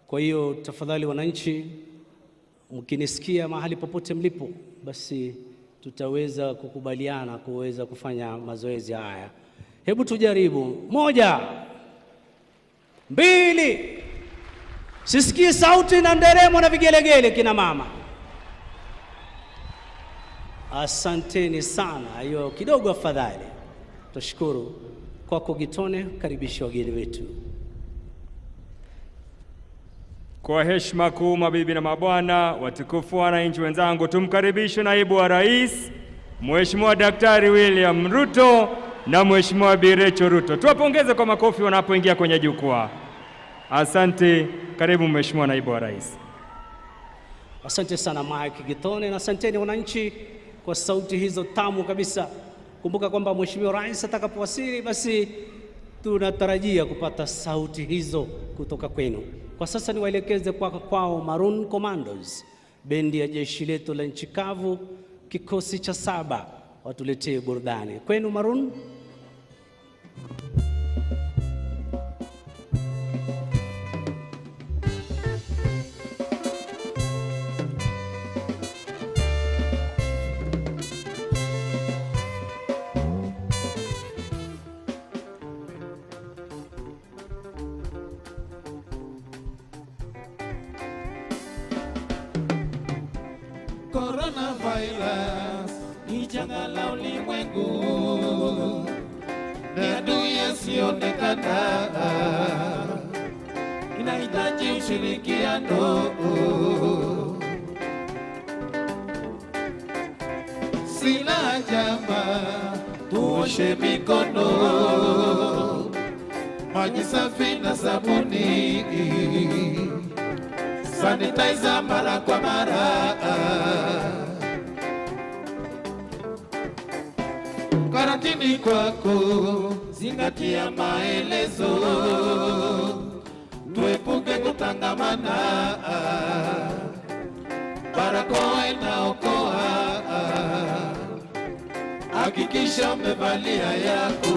Kwa hiyo tafadhali wananchi, mkinisikia mahali popote mlipo, basi tutaweza kukubaliana kuweza kufanya mazoezi haya. Hebu tujaribu. 1, 2. Sisikie sauti na nderemo na vigelegele kina mama. Asanteni sana. Hiyo kidogo afadhali. Tushukuru. Kwako Gitone, karibisha wageni wetu. Kwa heshima kuu, mabibi na mabwana, watukufu wananchi wenzangu, tumkaribishe naibu wa rais Mheshimiwa Daktari William Ruto na Mheshimiwa Birecho Ruto. Tuwapongeze kwa makofi wanapoingia kwenye jukwaa. Asante. Karibu Mheshimiwa naibu wa rais. Asante sana Mike Gitone, na asanteni wananchi kwa sauti hizo tamu kabisa. Kumbuka kwamba Mheshimiwa rais atakapowasili, basi tunatarajia kupata sauti hizo kutoka kwenu. Kwa sasa niwaelekeze kwao Maroon Commandos, bendi ya jeshi letu la nchi kavu, kikosi cha 7, watuletee burudani. Kwenu Maroon. Coronavirus ni janga la ulimwengu, ni adui asiyeonekana, inahitaji ushirikiano. Sina jama, tuoshe mikono, maji safi na sabuni, sanitizer mara kwa mara. Karantini kwako, zingatia maelezo, tuepuke kutangamana, barakoa inaokoa, hakikisha umevalia yako.